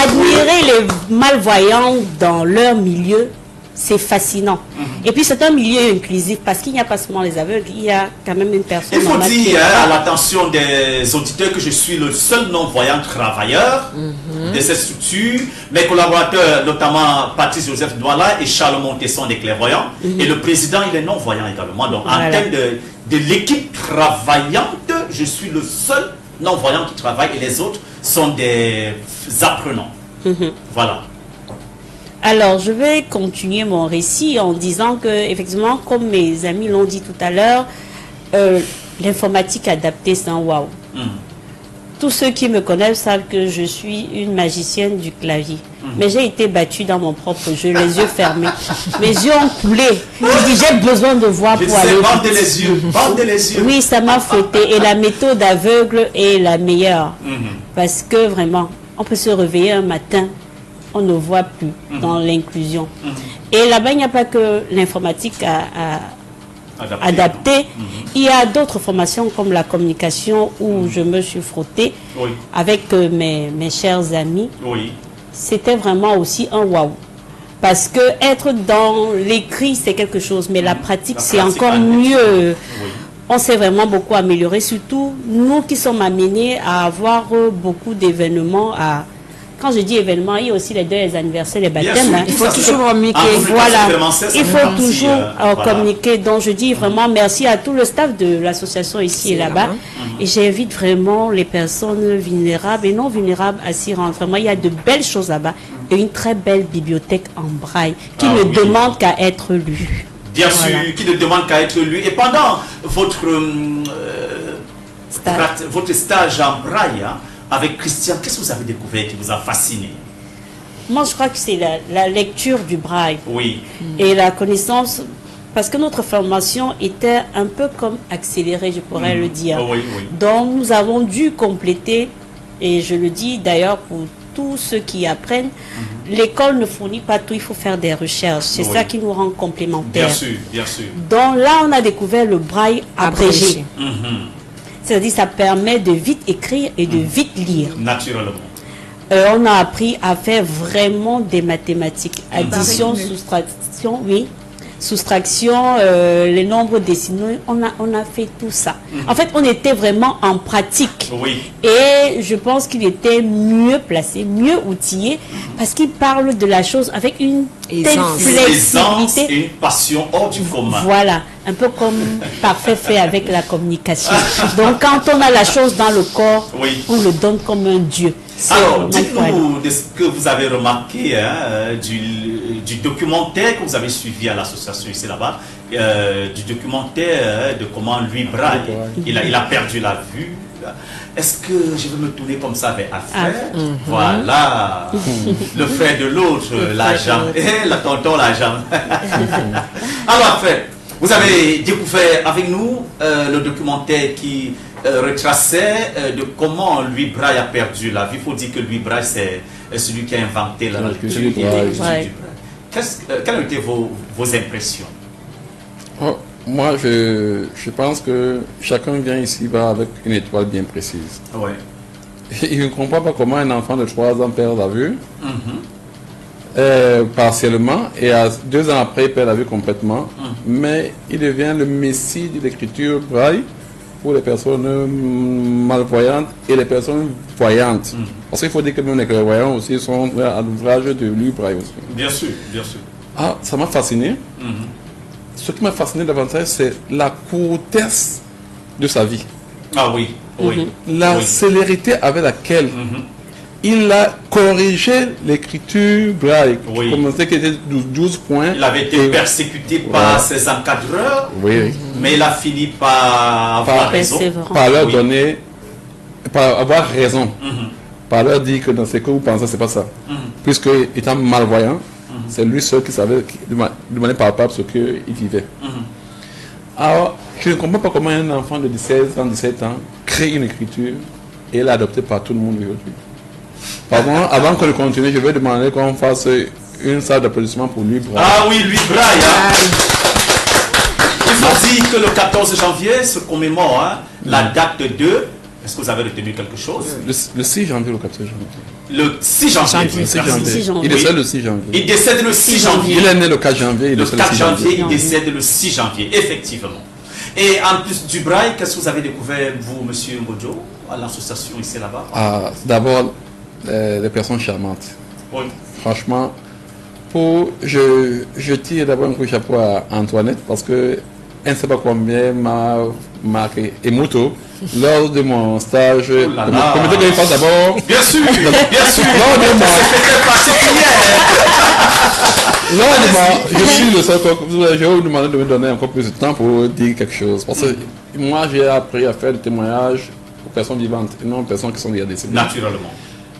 Admirer les malvoyants dans leur milieu, c'est fascinant. Et puis c'est un milieu inclusif parce qu'il n'y a pas seulement les aveugles, il y a quand même une personne. Il faut dire à l'attention des auditeurs que je suis le seul non-voyant travailleur de cette structure. Mes collaborateurs, notamment Patrice Joseph Douala et Charles Monté, sont des clairvoyants. Et le président, il est non-voyant également. Donc en termes de l'équipe travaillante, je suis le seul non-voyant qui travaille et les autres sont des apprenants. Voilà. Alors, je vais continuer mon récit en disant que, effectivement, comme mes amis l'ont dit tout à l'heure, l'informatique adaptée, c'est un waouh. Tous ceux qui me connaissent savent que je suis une magicienne du clavier. Mais j'ai été battue dans mon propre jeu, les yeux fermés. Mes yeux ont coulé. Je dis, j'ai besoin de voir pour aller. Bandez les yeux, bandez les yeux. Oui, ça m'a fouetté. Et la méthode aveugle est la meilleure. Parce que vraiment, on peut se réveiller un matin, on ne voit plus dans l'inclusion. Et là-bas, il n'y a pas que l'informatique adaptée. Il y a d'autres formations comme la communication où je me suis frottée avec mes chers amis. C'était vraiment aussi un waouh. Parce que être dans l'écrit, c'est quelque chose, mais la pratique, c'est encore mieux. On s'est vraiment beaucoup amélioré, surtout nous qui sommes amenés à avoir beaucoup d'événements à... Quand je dis événements, il y a aussi les deuils, les anniversaires, les baptêmes. Il faut toujours communiquer. Voilà. Il faut toujours communiquer. Donc, je dis vraiment merci à tout le staff de l'association ici et là-bas. Et j'invite vraiment les personnes vulnérables et non vulnérables à s'y rendre. Vraiment, il y a de belles choses là-bas. Et une très belle bibliothèque en braille qui ne demande qu'à être lue. Bien sûr, qui ne demande qu'à être lue. Et pendant votre stage en braille, avec Christian, qu'est-ce que vous avez découvert qui vous a fasciné? Moi, je crois que c'est la lecture du braille. Oui. Et la connaissance parce que notre formation était un peu comme accélérée, je pourrais le dire. Oui, oui. Donc nous avons dû compléter, et je le dis d'ailleurs pour tous ceux qui apprennent, l'école ne fournit pas tout, il faut faire des recherches. C'est ça qui nous rend complémentaires. Bien sûr, bien sûr. Donc là, on a découvert le braille abrégé. C'est-à-dire ça permet de vite écrire et de vite lire. Naturellement. On a appris à faire vraiment des mathématiques. Addition, soustraction, oui. Soustraction, les nombres décimaux, on a fait tout ça. En fait, on était vraiment en pratique. Oui. Et je pense qu'il était mieux placé, mieux outillé, parce qu'il parle de la chose avec une telle flexibilité. Et une passion hors du commun. Voilà, un peu comme parfait fait avec la communication. Donc, quand on a la chose dans le corps, on le donne comme un dieu. Alors, dites-nous de ce que vous avez remarqué du documentaire que vous avez suivi à l'association ici là-bas, du documentaire de comment Louis Braille, il a perdu la vue. Est-ce que je vais me tourner comme ça vers Alfred? Voilà, le frère de l'autre, l'agent, et la tonton l'agent. Alors Alfred, vous avez découvert avec nous le documentaire qui retraçait de comment Louis Braille a perdu la vie. Il faut dire que Louis Braille, c'est celui qui a inventé la lecture et l'écriture du Braille. Quelles ont été vos impressions? Moi, je pense que chacun vient ici-bas avec une étoile bien précise. Ouais. Et je ne comprends pas comment un enfant de 3 ans perd la vue, partiellement, et 2 ans après, il perd la vue complètement, mais il devient le messie de l'écriture Braille pour les personnes malvoyantes et les personnes voyantes. Parce qu'il faut dire que même les voyants aussi sont à l'ouvrage de Louis Braille aussi. Bien sûr, bien sûr. Ah, ça m'a fasciné. Ce qui m'a fasciné davantage, c'est la courtesse de sa vie. Ah oui, oui. La célérité avec laquelle il a corrigé l'écriture Braille, qui commençait, qui était 12 points. Il avait été persécuté par ses encadreurs, mais il a fini par avoir raison. Par leur donner, par avoir raison. Par leur dire que dans ce que vous pensez, c'est pas ça. Puisque, étant malvoyant, c'est lui seul qui savait de manière palpable ce qu'il vivait. Alors, je ne comprends pas comment un enfant de 16 ans, 17 ans crée une écriture et elle est adoptée par tout le monde aujourd'hui. Pardon, avant que je continue, je vais demander qu'on fasse une salle d'applaudissements pour Louis Braille. Ah oui, Louis Braille. Il faut dire que le 14 janvier se commémore la date de... Est-ce que vous avez retenu quelque chose? Le 6 janvier, le 14 janvier. Le 6 janvier. Le 6 janvier. Il décède le 6 janvier. Il décède le 6 janvier. Il est né le 4 janvier. Le 4 janvier, il décède le 6 janvier, effectivement. Et en plus du Braille, qu'est-ce que vous avez découvert, vous, monsieur Mbodjo, à l'association ici là-bas? D'abord, les personnes charmantes. Oui. Franchement, je tire d'abord un coup de chapeau à Antoinette parce que elle ne sait pas combien m'a marqué. Et Moto, lors de mon stage, comité de défense d'abord. Bien sûr, bien sûr. Je suis le seul. Je vais vous demander de me donner encore plus de temps pour dire quelque chose. Parce que moi, j'ai appris à faire des témoignages aux personnes vivantes et non aux personnes qui sont déjà décédées. Naturellement.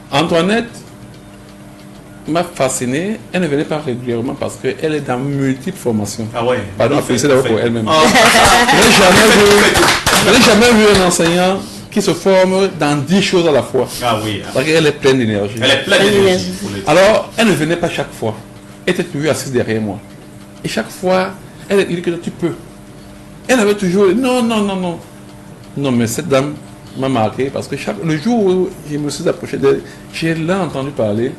Antoinette m'a fasciné. Elle ne venait pas régulièrement parce qu'elle est dans multiples formations. Ah ouais. Pardon, féliciter d'abord pour elle-même. Je n'ai jamais vu un enseignant qui se forme dans 10 choses à la fois. Ah oui. Parce qu'elle est pleine d'énergie. Elle est pleine d'énergie. Alors, elle ne venait pas chaque fois. Elle était toujours assise derrière moi. Et chaque fois, elle dit que tu peux. Elle avait toujours non. Non, mais cette dame m'a marqué parce que le jour où je me suis approché d'elle, j'ai là entendu parler.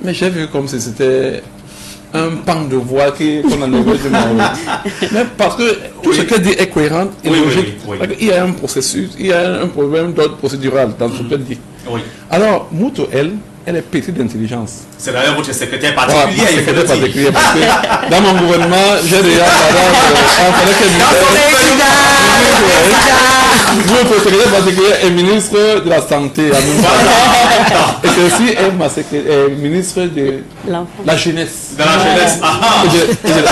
Mais j'ai vu comme si c'était un pan de voix qu'on enlevait de ma route. Mais parce que tout ce qu'elle dit est cohérent et logique. Il y a un processus, il y a un problème d'ordre procédural dans ce qu'elle dit. Alors, Mouto, elle est pétrie d'intelligence. C'est d'ailleurs votre secrétaire particulier. Parce que dans mon gouvernement, j'ai déjà votre secrétaire particulier est ministre de la Santé. Et ceci est ma ministre de la jeunesse. De la jeunesse.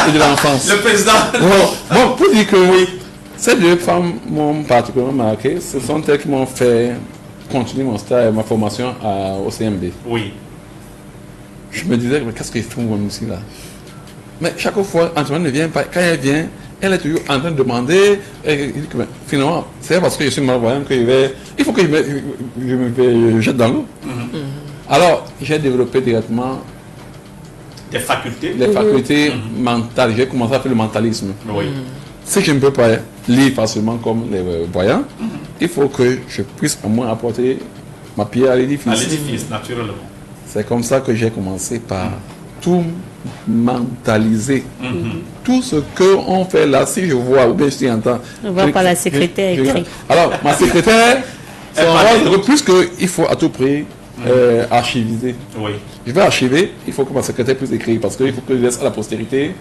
Et de l'enfance. Le président. Bon, pour dire que oui, ces deux femmes m'ont particulièrement marqué. Ce sont elles qui m'ont fait continuer mon stage et ma formation au CMD. Oui. Je me disais, mais qu'est-ce qu'ils font ici là? Mais chaque fois, Antoine ne vient pas. Quand elle vient, elle est toujours en train de demander. Et finalement, c'est parce que je suis malvoyant que il faut que je me jette dans l'eau. Alors, j'ai développé directement des facultés. Les facultés mentales. J'ai commencé à faire le mentalisme. Oui. Si je ne peux pas lire facilement comme les voyants, il faut que je puisse au moins apporter ma pierre à l'édifice. À l'édifice, naturellement. C'est comme ça que j'ai commencé par tout mentaliser. Tout ce qu'on fait là, si je vois ou bien je entends. On voit par la secrétaire écrit. Alors, ma secrétaire, plus qu'il faut à tout prix archiviser. Oui. Je vais archiver, il faut que ma secrétaire puisse écrire parce qu'il faut que je laisse à la postérité.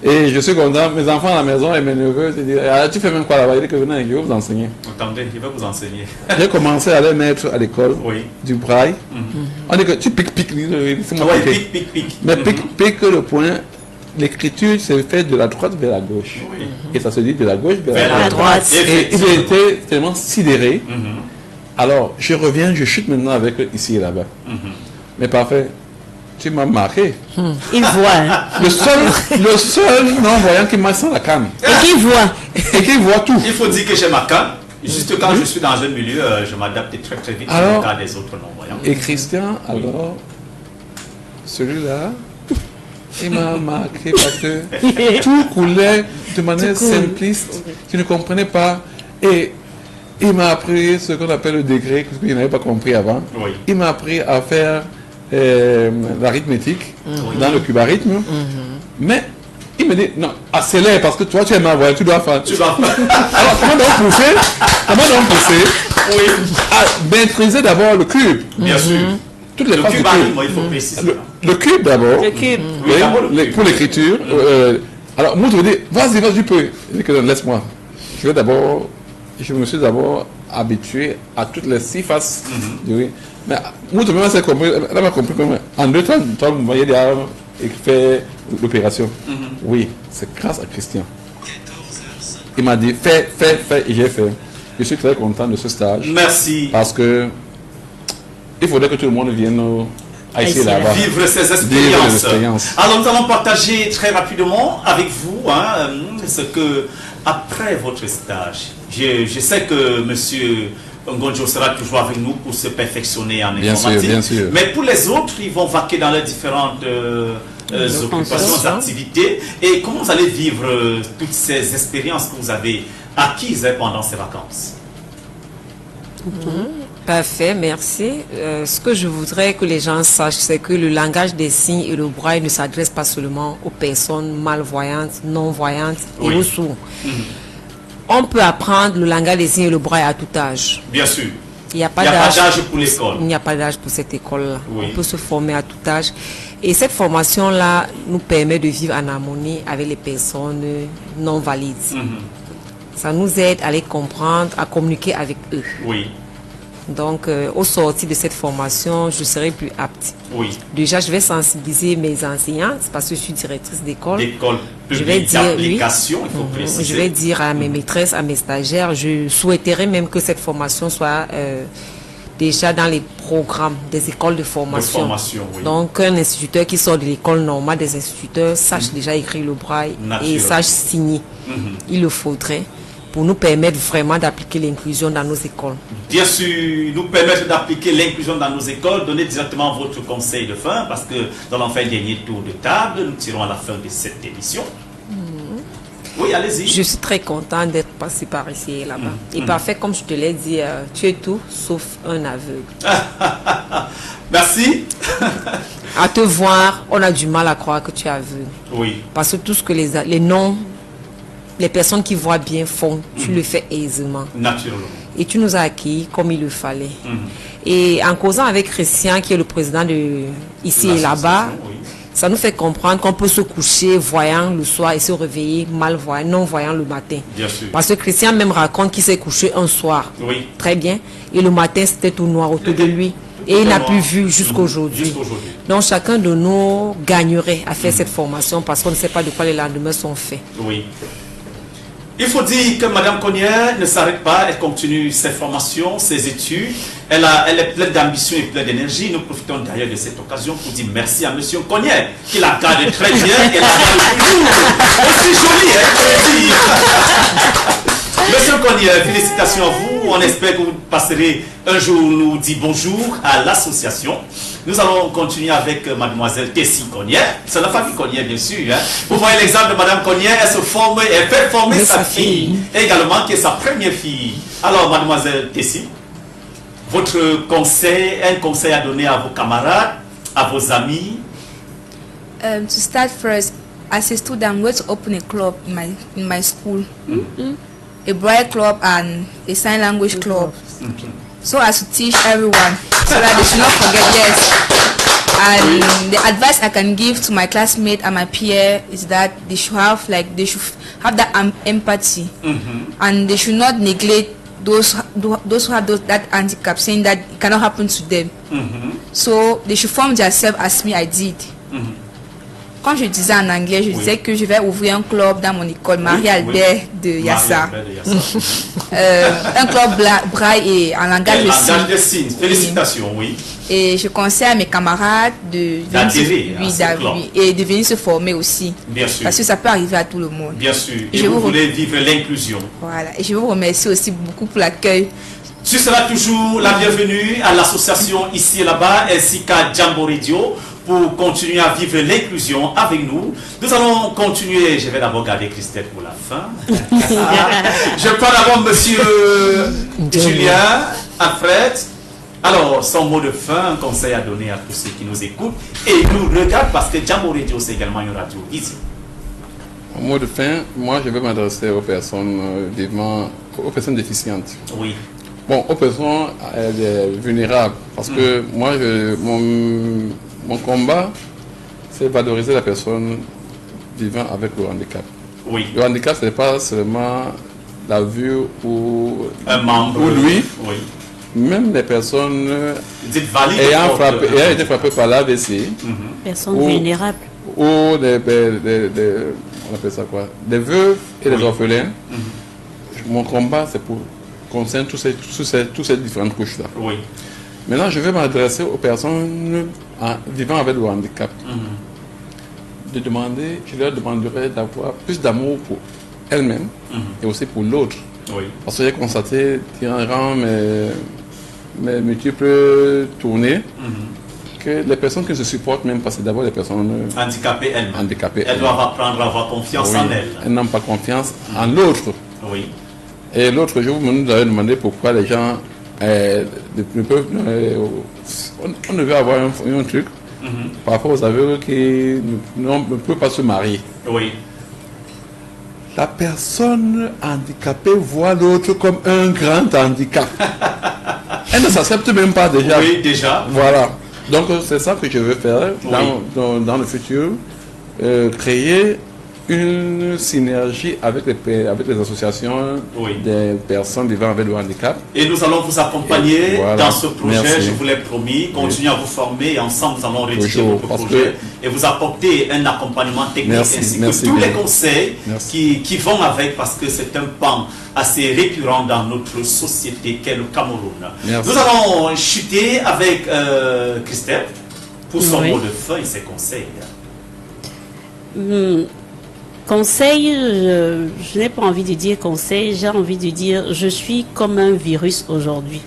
Et je suis content, mes enfants à la maison et mes neveux se disent, tu fais même quoi là-bas? Il dit que venez, je vais vous enseigner. Attendez, je vais vous enseigner. J'ai commencé à les mettre à l'école du braille. On dit que tu piques, c'est moi qui pique. Mais pique le point, l'écriture se fait de la droite vers la gauche. Et ça se dit de la gauche vers la droite. Et il a été tellement sidéré. Alors, je reviens, je chute maintenant avec eux ici et là-bas. Mais parfait. Tu m'as marqué. Il voit. Le seul non-voyant qui m'a sans la canne. Et qui voit. Et qui voit tout. Il faut dire que j'ai ma canne. Juste quand je suis dans un milieu, je m'adapte très vite au cas des autres non-voyants. Et Christian, alors, celui-là, il m'a marqué parce que tout coulait de manière simpliste. Tu ne comprenais pas. Et il m'a appris ce qu'on appelle le degré, que je n'avais pas compris avant. Il m'a appris à faire l'arithmétique dans le cubarythme. Mais il me dit, non, accélère parce que toi tu es malvoyant, tu dois faire. Alors comment donc pousser à maîtriser d'abord le cube. Bien sûr. Toutes les le phases cubarythme, il faut préciser. Le cube d'abord. Le cube. Pour l'écriture. Alors moi je me dis, vas-y, tu peux. Il dit que laisse-moi. Je me suis d'abord habitué à toutes les 6 faces. Mais moi, tout le monde s'est compris. Elle m'a compris en 2 temps, vous voyez des armes et qui fait l'opération. Oui, c'est grâce à Christian. Il m'a dit, fais, et j'ai fait. Je suis très content de ce stage. Merci. Parce que il faudrait que tout le monde vienne ici là-bas. Vivre ces expériences. Alors, nous allons partager très rapidement avec vous ce que, après votre stage, je sais que monsieur Ngonjo sera toujours avec nous pour se perfectionner en informatique. Bien sûr. Mais pour les autres, ils vont vaquer dans leurs différentes occupations, activités. Et comment vous allez vivre toutes ces expériences que vous avez acquises pendant ces vacances? Parfait, merci. Ce que je voudrais que les gens sachent, c'est que le langage des signes et le braille ne s'adresse pas seulement aux personnes malvoyantes, non-voyantes et aux sourds. On peut apprendre le langage des signes et le braille à tout âge. Bien sûr. Il n'y a pas d'âge pour l'école. Il n'y a pas d'âge pour cette école-là. On peut se former à tout âge. Et cette formation-là nous permet de vivre en harmonie avec les personnes non valides. Ça nous aide à les comprendre, à communiquer avec eux. Donc, au sortir de cette formation, je serai plus apte. Déjà, je vais sensibiliser mes enseignants, parce que je suis directrice d'école. Je vais dire à mes maîtresses, à mes stagiaires, je souhaiterais même que cette formation soit déjà dans les programmes des écoles de formation. Donc, un instituteur qui sort de l'école normale des instituteurs sache déjà écrire le braille et sache signer. Il le faudrait, pour nous permettre vraiment d'appliquer l'inclusion dans nos écoles. Bien sûr, nous permettre d'appliquer l'inclusion dans nos écoles, donner directement votre conseil de fin, parce que nous allons faire un dernier tour de table, nous tirons à la fin de cette émission. Oui, allez-y. Je suis très contente d'être passée par ici et là-bas. Et parfait, comme je te l'ai dit, tu es tout sauf un aveugle. Merci. À te voir, on a du mal à croire que tu es aveugle. Parce que tout ce que les personnes qui voient bien font, tu le fais aisément. Naturellement. Et tu nous as acquis comme il le fallait. Et en causant avec Christian, qui est le président de ici et là-bas, ça nous fait comprendre qu'on peut se coucher voyant le soir et se réveiller malvoyant, non-voyant le matin. Bien sûr. Parce que Christian même raconte qu'il s'est couché un soir. Très bien. Et le matin, c'était tout noir autour de lui. Et il n'a plus vu jusqu'aujourd'hui. Donc chacun de nous gagnerait à faire cette formation parce qu'on ne sait pas de quoi les lendemains sont faits. Il faut dire que Mme Cognier ne s'arrête pas, elle continue ses formations, ses études. Elle est pleine d'ambition et pleine d'énergie. Nous profitons d'ailleurs de cette occasion pour dire merci à M. Cognier, qui la garde très bien et la garde toujours aussi jolie, il faut dire. Monsieur Cognier, félicitations à vous. On espère que vous passerez un jour nous dire bonjour à l'association. Nous allons continuer avec mademoiselle Tessie Cognier. C'est la famille Cognier, bien sûr. Hein. Vous voyez l'exemple de madame Cognier, elle se forme, elle fait former sa fille, également qui est sa première fille. Alors, mademoiselle Tessie, votre conseil, un conseil à donner à vos camarades, à vos amis? To start first, as a student, I'm going to open a club in my school. A Braille club and a sign language club. So as to teach everyone, so that they should not forget, yes. And the advice I can give to my classmates and my peer is that they should have that empathy, and they should not neglect those who have that handicap, saying that it cannot happen to them. So they should form themselves as me I did. Quand je disais en anglais, je disais que je vais ouvrir un club dans mon école, Marie-Albert de Yassa. Un club braille et en langage de signes. Félicitations, oui. Et je conseille à mes camarades de venir se former aussi. Bien sûr. Parce que ça peut arriver à tout le monde. Bien sûr. Et vous voulez vivre l'inclusion. Voilà. Et je vous remercie aussi beaucoup pour l'accueil. Tu seras toujours la bienvenue à l'association ici et là-bas, ainsi qu'à Jambo Radio, pour continuer à vivre l'inclusion avec nous. Nous allons continuer. Je vais d'abord garder Christelle pour la fin. Je prends d'abord monsieur Julien, Alfred. Alors, son mot de fin, un conseil à donner à tous ceux qui nous écoutent et nous regardent, parce que Jambo Radio, c'est également une radio ici. Au mot de fin, moi, je vais m'adresser aux personnes aux personnes déficientes. Oui. Bon, aux personnes vulnérables, parce que moi, mon combat, c'est valoriser la personne vivant avec le handicap. Oui. Le handicap, ce n'est pas seulement la vue ou un membre, ou lui. Oui. Même les personnes ayant été frappées par l'AVC, personnes vulnérables, ou on appelle ça quoi, des veuves et des orphelins. Mon combat, c'est pour concerner toutes ces différentes couches-là. Oui. Maintenant, je vais m'adresser aux personnes vivant avec le handicap. Je leur demanderai d'avoir plus d'amour pour elles-mêmes et aussi pour l'autre. Oui. Parce que j'ai constaté, durant mes multiples tournées, que les personnes qui se supportent même, parce que d'abord les personnes handicapées elles-mêmes. Elles doivent apprendre à avoir confiance en elles. Elles n'ont pas confiance en l'autre. Oui. Et l'autre jour, vous nous avez demandé pourquoi les gens ne peuvent... on devait avoir un truc par rapport aux aveugles qui ne peuvent pas se marier. Oui. La personne handicapée voit l'autre comme un grand handicap. Elle ne s'accepte même pas déjà. Oui, déjà. Voilà. Donc c'est ça que je veux faire dans le futur. Créer une synergie avec les associations des personnes vivant avec le handicap. Et nous allons vous accompagner dans ce projet, Merci. je vous l'ai promis. Continuez à vous former et ensemble nous allons rédiger votre projet et vous apporter un accompagnement technique ainsi que tous les conseils qui vont avec, parce que c'est un pan assez récurrent dans notre société qu'est le Cameroun. Merci. Nous allons chuter avec Christelle pour son mot de fin et ses conseils. Conseil, je n'ai pas envie de dire conseil, j'ai envie de dire je suis comme un virus aujourd'hui.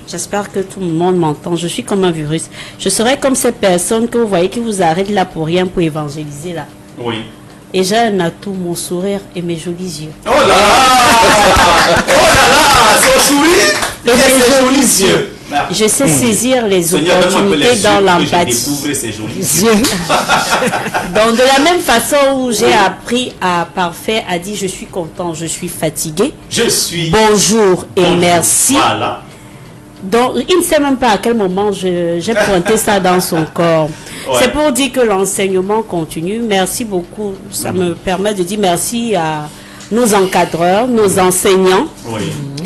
J'espère que tout le monde m'entend. Je suis comme un virus. Je serai comme ces personnes que vous voyez qui vous arrêtent là pour rien, pour évangéliser là. Oui. Et j'ai un atout, mon sourire et mes jolis yeux. Oh là là! Oh là là! Son sourire et ses jolis yeux. Je sais saisir les opportunités dans l'empathie. Donc de la même façon où j'ai appris à parfait, à dire je suis content, je suis fatigué. Je suis. Bonjour et merci. Voilà. Donc il ne sait même pas à quel moment j'ai pointé ça dans son corps. Ouais. C'est pour dire que l'enseignement continue. Merci beaucoup. Ça me permet de dire merci à nos encadreurs, nos enseignants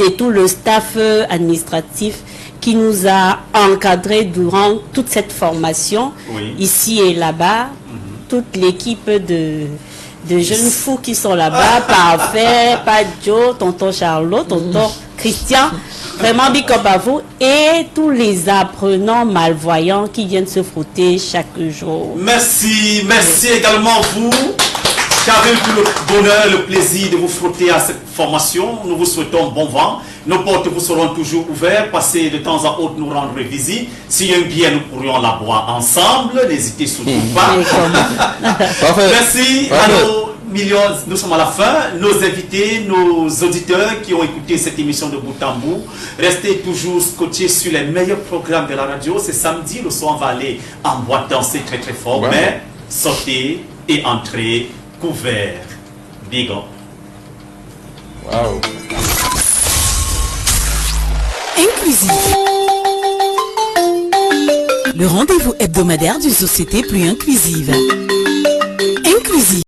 et tout le staff administratif qui nous a encadrés durant toute cette formation, ici et là-bas, toute l'équipe de jeunes fous qui sont là-bas, Parfait, Pat Joe, tonton Charlot, tonton Christian. Vraiment big up à vous et tous les apprenants malvoyants qui viennent se frotter chaque jour. Merci également vous qui avez eu le bonheur, le plaisir de vous frotter à cette formation. Nous vous souhaitons bon vent. Nos portes vous seront toujours ouvertes. Passez de temps à autre nous rendre visite. S'il y a un bien, nous pourrions la boire ensemble. N'hésitez surtout pas. Merci à nos millions. Nous sommes à la fin. Nos invités, nos auditeurs qui ont écouté cette émission de bout en bout. Restez toujours scotchés sur les meilleurs programmes de la radio. C'est samedi. Le soir, on va aller en boîte danser très très fort. Mais sortez et entrez couvert. Big up. Wow. Inclusif. Le rendez-vous hebdomadaire d'une société plus inclusive. Inclusif.